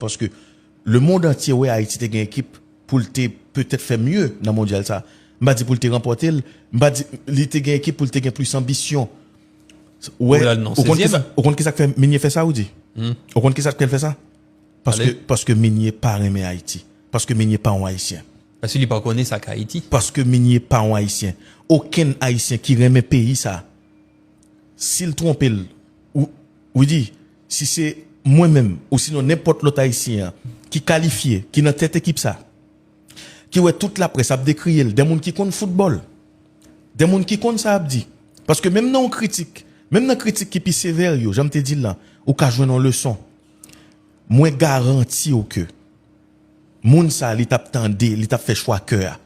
Parce que le monde entier, ouais, Haïti te une équipe pour te peut-être faire mieux dans le mondial ça. M'a dit pour te remporter, m'a dit il te une équipe pour te gagner plus ambition. Ouais, au compte qui ça fait Minier fait ça ou dit? Au compte qui ça fait ça? Parce que Minier pas aimé Haïti. Parce que Minier pas un haïtien. Parce qu'il pas connaît ça qu'Haïti. Parce que Minier pas un haïtien. Aucun haïtien qui aime pays ça. S'il trompe ou dit si c'est moi-même ou sinon n'importe l'autre haïtien qui qualifié, qui dans tête équipe ça, qui ouais toute la presse a décrié des gens qui connaissent football, des gens qui connaissent ça a dit parce que même dans critique qui plus sévère yo, j'aime te dire là, ou ka joindre une leçon. Moi garanti au que moun ça li t'a tendé, li t'a fait choix cœur.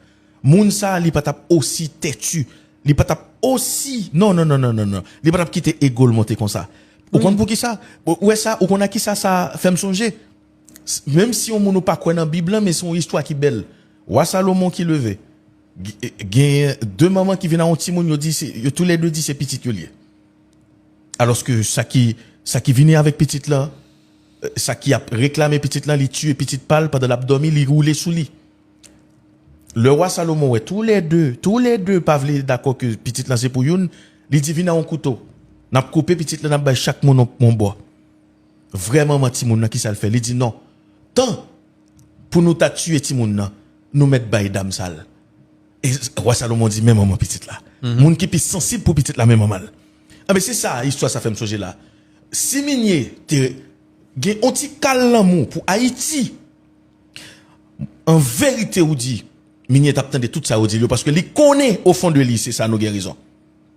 Moun ça li pas t'a aussi têtu, li pas t'a aussi non, li pas t'a quitter égol monter comme ça. Ou compte pour qui ça? Ouais ça, ou qu'on a qui ça fait me songer. Même si on ne pas quoi dans Bible mais son histoire qui belle. Roi Salomon qui levé. Gagne deux mamans qui viennent à un petit monde, tous les deux dit c'est petit lié. Alors que ça qui venait avec petite là, ça qui a réclamé petite là, il tue petite pâle pendant l'abdomen, il roulait sous lit. Le roi Salomon ouais tous les deux pas vle d'accord que petite là c'est pour une, il dit viens à un couteau. N'a coupé petite là n'a chaque mon bois. Vraiment petit monde qui ça le fait, il dit non. Tant pour nous ta tuer petit monde là, nous mettre bail dame sale. Et roi Salomon dit même maman petite là. Monde qui est sensible pour petite là même maman. Ah mais c'est ça histoire ça fait me songer là. Si Minier te gen un petit l'amour pour Haïti. En vérité ou dit Minier t'attendait tout ça ou dit parce que il connaît au fond de lui c'est ça nos raison.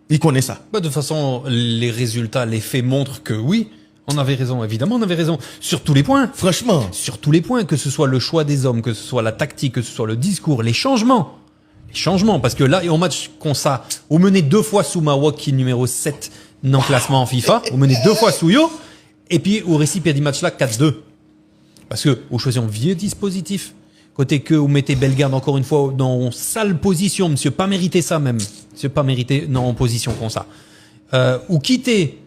Il connaît ça. Bah, de toute façon, les résultats, les faits montrent que oui, on avait raison. Évidemment, on avait raison. Sur tous les points. Franchement. Sur tous les points, que ce soit le choix des hommes, que ce soit la tactique, que ce soit le discours, les changements. Les changements. Parce que là, et en match comme ça, on menait 2 fois sous Mawak, qui est numéro 7 dans le classement en FIFA. On menait 2 fois sous Yo. Et puis, au récit, du match là, 4-2. Parce que, on choisit un vieux dispositif. Côté que vous mettez Bellegarde encore une fois dans une sale position, monsieur, pas mérité ça même. Monsieur, pas mérité, non, en position comme ça. Ou quitter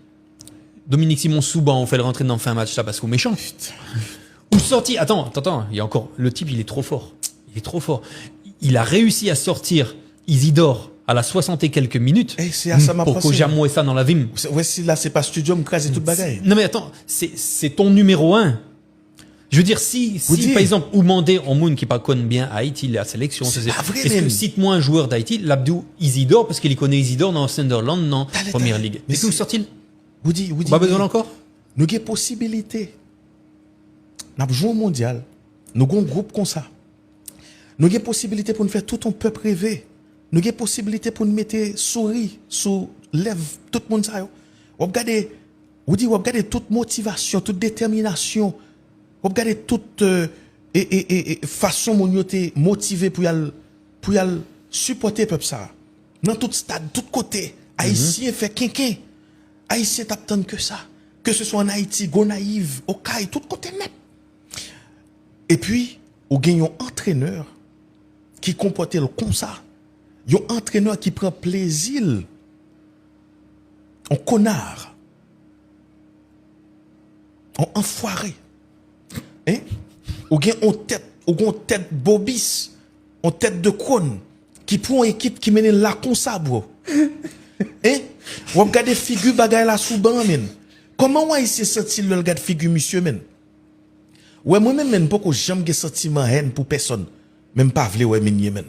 Dominique Simon Souban, on fait le rentrer dans fin match là parce qu'on est méchant. Ou sorti, attends, il y a encore, le type, il est trop fort. Il a réussi à sortir Isidore à la 60 et quelques minutes. Et c'est à ça m'a pour que j'aime ça dans la vim. Ouais, si là, c'est pas studio, me craser toute bagaille. Non, mais attends, c'est ton numéro 1. Je veux dire, si par exemple, Oumandé en Moun qui pas connaît bien Haïti, la sélection, est-ce que cite-moi un joueur d'Haïti, l'Abdou Isidore, parce qu'il connaît Isidore dans Sunderland, dans Première Ligue. Mais où sort-il? Vous dites, pas besoin encore? Nous avons possibilité. Nous avons joué au mondial. Nous avons un groupe comme ça. Nous avons possibilité pour nous faire tout un peuple rêver. Nous avons possibilité pour nous mettre souris sous lèvres tout le monde. Vous regardez toute motivation, toute détermination. Vous regardez toute façon monoté motivé pour y supporter peuple ça. Dans tout stade, tout côté, Haïtien fait quinquin. Haïtien t'attend que ça. Que ce soit en Haïti, Gonaïve, au Caille, tout côté net. Et puis, vous gagnez un entraîneur qui comporte comme ça. Un entraîneur qui prend plaisir. Un connard. Un enfoiré. Hein? Ou gen on tête bobis, on tête de con qui prend une équipe qui mène la comme ça bro. Hein? Ou regarder figure bagay la sous ban men. Comment on ici senti le regarde figure monsieur men? Ouais moi même pas que j'aime gen sentiment haine pour personne. Même pas vle ouais Minier men.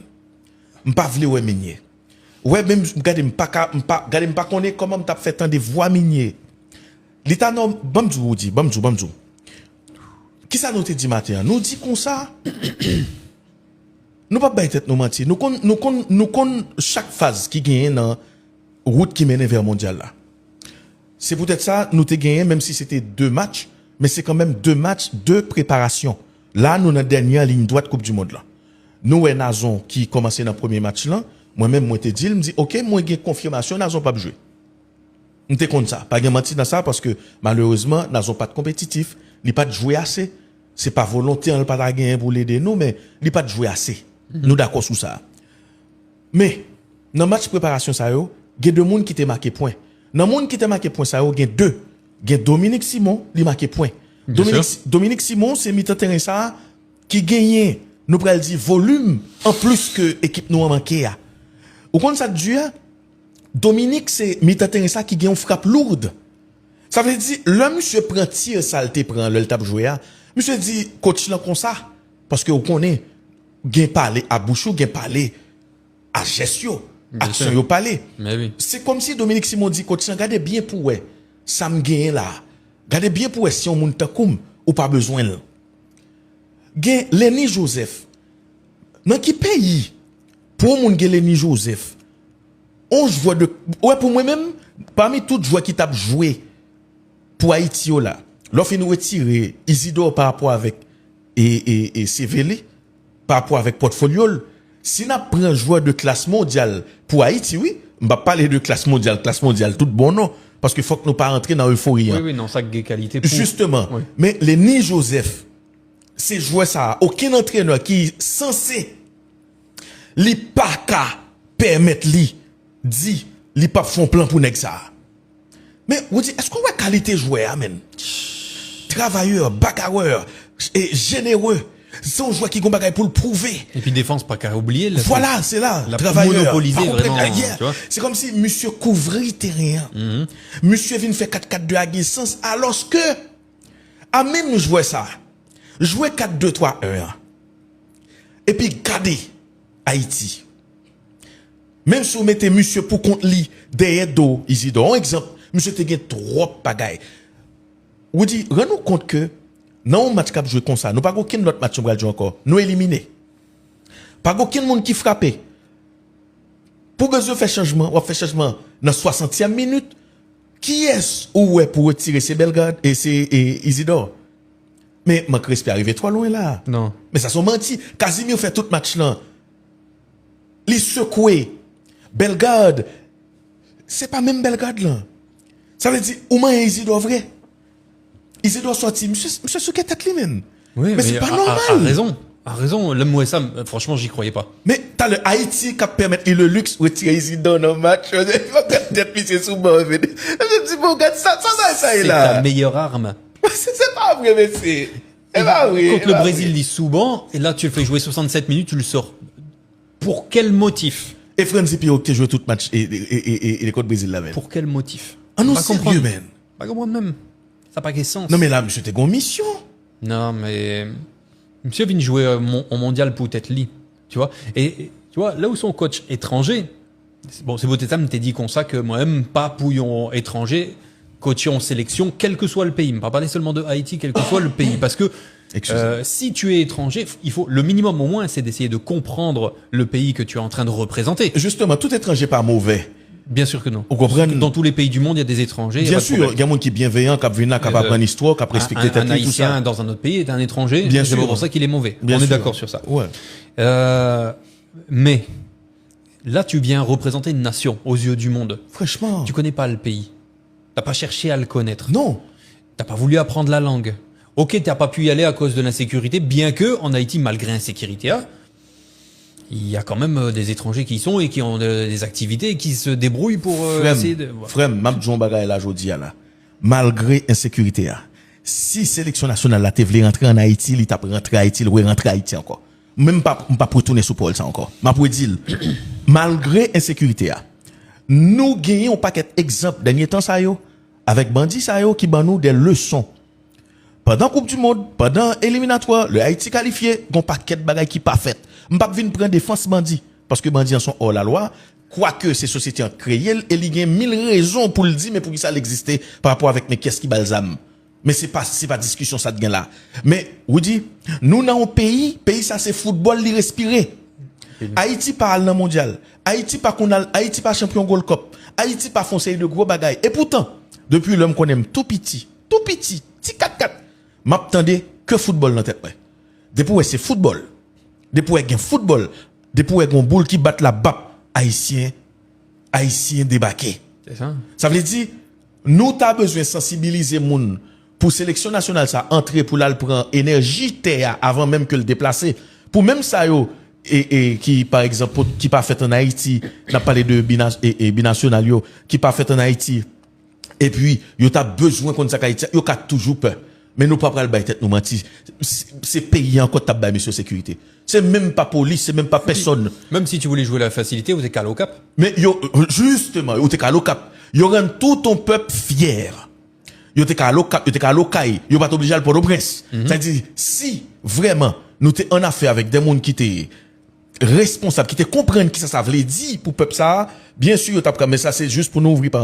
M'pas vle ouais Minier. Ouais même regarder m'pas connaît comment m't'a fait tant de voix Minier. L'état non bamdou. Qui ça nous te dit matin? Nous dit comme ça. Nous pas bailler tête nous mentir. Nous con chaque phase qui gagne dans route qui mène vers mondial là. C'est peut-être ça nous te gagné même si c'était 2 matchs, mais c'est quand même 2 matchs de préparation. Là nous dans dernière ligne droite Coupe du monde là. Nous et Nazon qui commençait dans le premier match là, moi-même moi te dit, me dit OK, moi j'ai confirmation Nazon pas jouer. On te compte ça, pas gain mentir dans ça parce que malheureusement Nazon pas de compétitif, il pas de jouer assez. C'est pas volontaire, on pas la gagner pour l'aider nous, mais il pas de jouer assez. Nous d'accord sur ça. Mais dans match préparation ça yo, il y a 2 qui te marqué point. Dans monde qui te marqué point ça yo, il y a 2. Il y a Dominique Simon, il marqué point. Dominique Simon, c'est mi-temps terrain ça, qui gagne, nous pral dire volume, en plus que équipe nous en manqué. Ou quand ça dit, Dominique, c'est mi-temps terrain ça qui gagne une frappe lourde. Ça veut dire, le monsieur prend tir, ça le prend, le tape jouer. Monsieur dit, coach là comme ça. Parce que vous connaissez, gain parler à bouchou, gain parler à gestion, action yo parler. Mais oui. C'est comme si Dominique Simon dit, coach, regardez bien pour ouais, ça me gagne là. Regardez bien pour ouais, si on monte comme, ou pas besoin là. Gain Lenny Joseph. Dans qui pays, pour mon gain Lenny Joseph, on joue de, ouais, pour moi-même, parmi tous les joueurs qui tapent joué, pour Haïti là, lorsque nous retirer Isidore par rapport avec et Sévélé, par rapport avec portfolio, si nous prenons un joueur de classe mondiale pour Haïti, oui, on va parler de classe mondiale, tout bon non, parce qu'il faut que nous pas rentrer dans l'euphorie. Oui, non, ça gagne qualité. Pour... Justement. Oui. Mais Lenny Joseph, c'est joueur ça, aucun entraîneur qui est censé, li pas qu'à permettre li, dit, li pas font plan pour nèg ça. Mais vous dites, est-ce qu'on voit qualité joueur, amen? Travailleur, bagarreur, et généreux. C'est un joueur qui gon bagaille pour le prouver. Et puis défense, pas qu'à oublier. Là, voilà, c'est là. La Travailleur. monopoliser vraiment. Tu vois? C'est comme si monsieur couvrit terrain. Monsieur vient faire 4-4-2 à sens, alors que, à même jouer ça, jouer 4-2-3-1. Et puis garder Haïti. Même si vous mettez monsieur pour compte li, derrière dos, Isidore, un exemple, monsieur te gen trop bagaille. Ou dit, rends-nous compte que, dans un match qui a joué comme ça, nous pas aucun autre match qui a joué encore. Nous éliminés. Pas aucun monde qui frappé. Pour que je fasse changement, on fait changement dans 60e minute. Qui est-ce ou est pour retirer ces Belgrade et ces Isidore? Mais Marc Respect arrivé trop loin là. Non. Mais ça sont menti. Casimir fait tout match là. Les secouer. Belgrade. C'est pas même Belgrade là. Ça veut dire, ou moins Isidore vrai. Isidore sorti. Monsieur Souquet tête lui même. Oui, mais c'est pas normal. A raison. Le Mouessa, franchement, j'y croyais pas. Mais t'as le Haïti qui permet le luxe de retirer Isidore dans le match. Peut-être que c'est souvent. Je me dis, bon, regarde ça est là. C'est ta meilleure arme. C'est pas vrai, mais c'est pas vrai. Quand le Brésil dit souvent, et là, tu le fais jouer 67 minutes, tu le sors. Pour quel motif? Et Franzi Pio qui joue tout match et les Côtes Brésil la même. Pour quel motif? Ah non, pas sérieux, comprendre. man. Pas comprendre même. Ça n'a pas de sens. Non, mais là, monsieur, t'es en mission. Non, mais monsieur vient jouer en mondial pour être li. Tu vois? Et tu vois, là où son coach étranger, bon, c'est votre état, t'es dit comme ça que moi-même, pas pouillon étranger, coaché en sélection, quel que soit le pays. Je ne pas parler seulement de Haïti, quel que soit le pays. Parce que si tu es étranger, il faut, le minimum au moins, c'est d'essayer de comprendre le pays que tu es en train de représenter. Justement, tout étranger pas mauvais. Bien sûr que non. Vous comprenez? Dans tous les pays du monde, il y a des étrangers. Bien sûr, il y a un monde qui est bienveillant, qui vient, qui apprend une histoire, qui respecte un tout Haïtien ça. dans un autre pays est un étranger. Bien c'est sûr. pour ça qu'il est mauvais. Bien On sûr. est d'accord sur ça. Ouais. Mais là, tu viens représenter une nation aux yeux du monde. Franchement. Tu connais pas le pays. T'as pas cherché à le connaître. Non. T'as pas voulu apprendre la langue. Ok, t'as pas pu y aller à cause de l'insécurité, bien que en Haïti, malgré l'insécurité, il y a quand même des étrangers qui y sont et qui ont des activités et qui se débrouillent pour essayer de... Frère, Mab John Bagay là, jodi là. Malgré insécurité, si sélection nationale là, te voulait rentrer en Haïti, il t'a rentré en Haïti, il va rentrer en Haïti encore. Même pas retourner sous Paul ça encore. Ma pour dire, malgré insécurité, nous gagnons un paquet d'exemples dernier temps ça yo, avec bandit ça yo qui ban nous des leçons. Pendant Coupe du Monde, pendant éliminatoire, le Haïti qualifié, gon paquet de bagaille qui pas fait. M'pas venir prendre défense bandit parce que bandit en sont hors la loi, quoique ces sociétés ont créé et il y a 1000 raisons pour le dire mais pour que ça l'existe par rapport avec mais qu'est-ce qui balsam. Mais c'est pas discussion ça de là. Mais vous dit, nous dans un pays ça c'est football li respirer. Haïti pas dans mondial. Haïti pas champion Gold Cup. Haïti pas foncé de gros bagaille. Et pourtant, depuis l'homme qu'on aime tout petit, petit 4-4. M'attendais que football dans tête ouais. Depuis c'est football. Depuis il y a football, depuis il y a un boule qui bat la bap haïtien débarqué. C'est ça. Ça veut dire nous t'as besoin de sensibiliser moun pour sélection nationale ça entrer pour là prendre énergie terre avant même que le déplacer. Pour même ça yo et qui par exemple qui pas fait en Haïti, n'a parlé de binational yo qui pas fait en Haïti. Et puis yo t'as besoin contre ça Haïti, yo a toujours peur. Mais nous pas pral bailler tête nous menti. C'est pays encore t'a bailler monsieur sécurité. C'est même pas police, c'est même pas personne. Même si tu voulais jouer la facilité, vous êtes calé au cap. Mais yo, justement, yo te ka lo cap. Yo rend tout ton peuple fier. Yo te ka lo cap, yo te ka lo kay. Yo pas obligé à Port-au-Prince. C'est-à-dire, si vraiment nous t'es en affaire avec des gens qui étaient responsables, qui te comprennent qui ça veut dire pour peuple ça, bien sûr, mais ça c'est juste pour nous ouvrir par